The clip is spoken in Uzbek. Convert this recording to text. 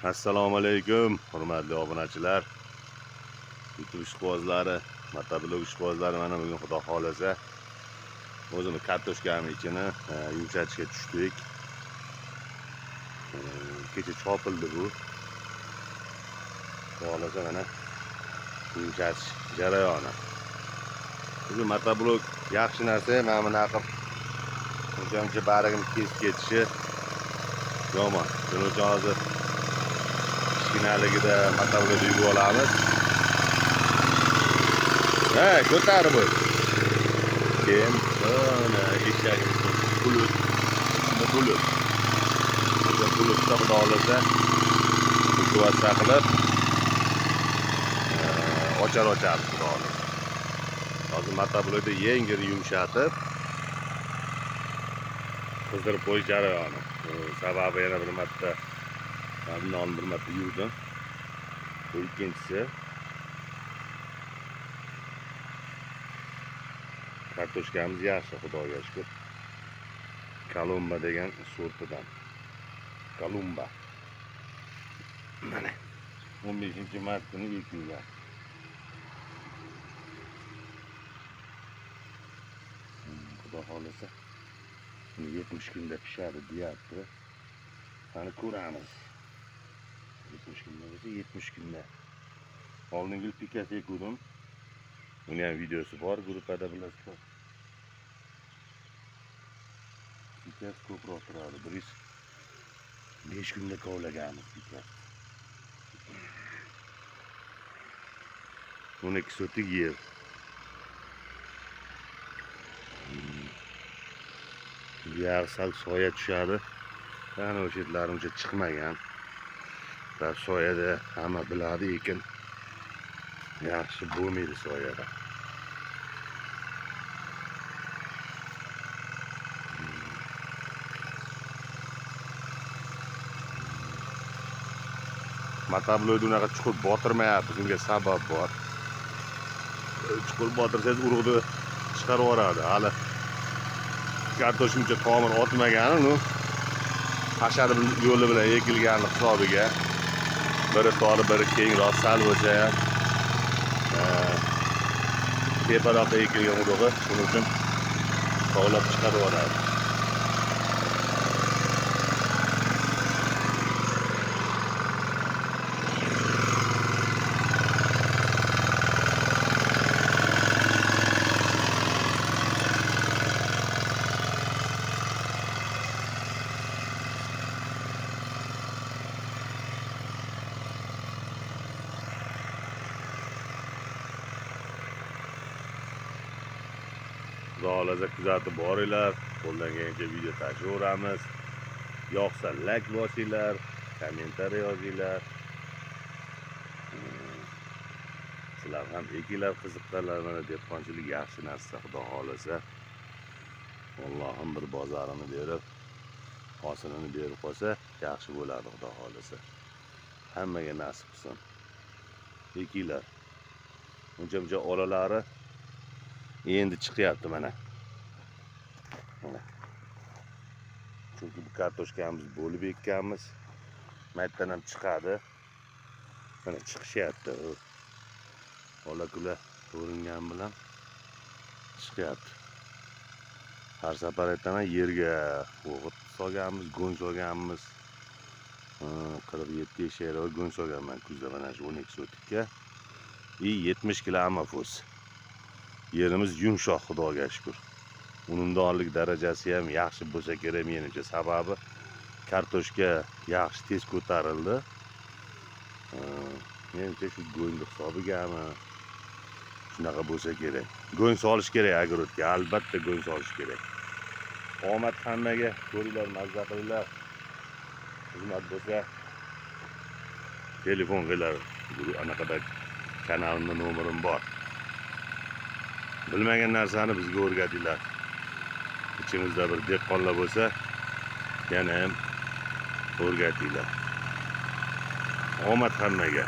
Assalomu alaykum, hurmatli obunachilar, YouTube ishqibozlari, motoblog ishqibozlari. Mana bugun xudo xolasa o'zimiz kartoshkamiz ichini yumshatishga tushdik. Kecha chopildi bu. Xudo xolasa mana yumshatish jarayoni. Bugun motoblog yaxshi narsa, mana bunaqa uncha barigim kesib ketishi yomon. Shuning uchun hozir kichkinaligida motoblog yurib olamiz. Ko'tarib qo'y. Keyin mana eshak bulut xudo xolasa kuvvatsa qilib ochamiz xudo xolasa. Hozir motoblogda yengil yumshatib qizdirib qo'yish jarayoni. Sababi yana bir marta non bir marta yuvdim. Bu ikkinchisi kartoshkamiz yaxshi, xudoga shukr. Kolumba degan sortidan. Kolumba. Mana 15-mart kuni ekilgan. Xudo xolasa 70 kunda pishadi deyapti. Qani ko'ramiz. 70 kunda bo'lsa 70 kunda. Oldingi pikas ekdim. Buni ham videosi bor, gruppada bilasizlar. Pikas ko'proq turadi. 5 kunda kovlaganmiz pikas. 12 sotik yer. Yağ sal soya tushadi. Yani o'sha yerlarimcha chiqmagan. Tabi soyada hamma biladi, ekin yaxshi bo'lmaydi soyada. Motoblogda unaqa chuqur botirmayapmiz, bunga sabab bor. Chuqur botirsangiz urug'ni chiqarib yuboradi. Hali kartoshka tomir otmagan, uni hashar yo'li bilan ekilgan hisobiga biri tori biri kengroq sal bo'lsa ham teparoqqa ekilgan urug'i, shuning uchun kovlab chiqarib yuboradi. Xudo xolasa kuzatib boringlar, qo'ldan kelgancha video tashlaveramiz. Yoqsa like bosinglar, kommentariy yozinglar. Sizlar ham ekinglar, qiziqqanlar. Mana dehqonchilik yaxshi narsa, xudo xolasa. Allohim bir bozorini berib, hosilini berib qo'ysa yaxshi bo'ladi, xudo xolasa. Hammaga nasib qilsin. Ekinglar. Uncha olalari endi chiqyapti mana. Chunki bu kartoshkamiz bo'lib ekkanmiz. Maytdan ham chiqadi. Mana chiqishyapti. Ola-kula ko'ringan bilan chiqyapti. Har safar aytaman, yerga o'g'it solganmiz, go'ng solganmiz. 47 eshak go'ng solganman kuzda mana shu 12 sotikka. 70 kg amafos. Yerimiz yumshoq, xudoga shukr. Unumdorlik darajasi ham yaxshi bo'lsa kerak menimcha. Sababi kartoshka yaxshi tez ko'tarildi. Menimcha shu go'ng hisobigami shunaqa bo'lsa kerak. Go'ng solish kerak огородga, albatta go'ng solish kerak. Omad hammaga, ko'ringlar, mazza qilinglar. Xizmat bo'lsa telefon qilinglar. Anaqada kanalimda nomerim bor. Bilmagan narsani bizga o'rgatinglar. İçimizde bir dehqonlar bo'lsa, yana ham o'rgatinglar. Omad hammaga.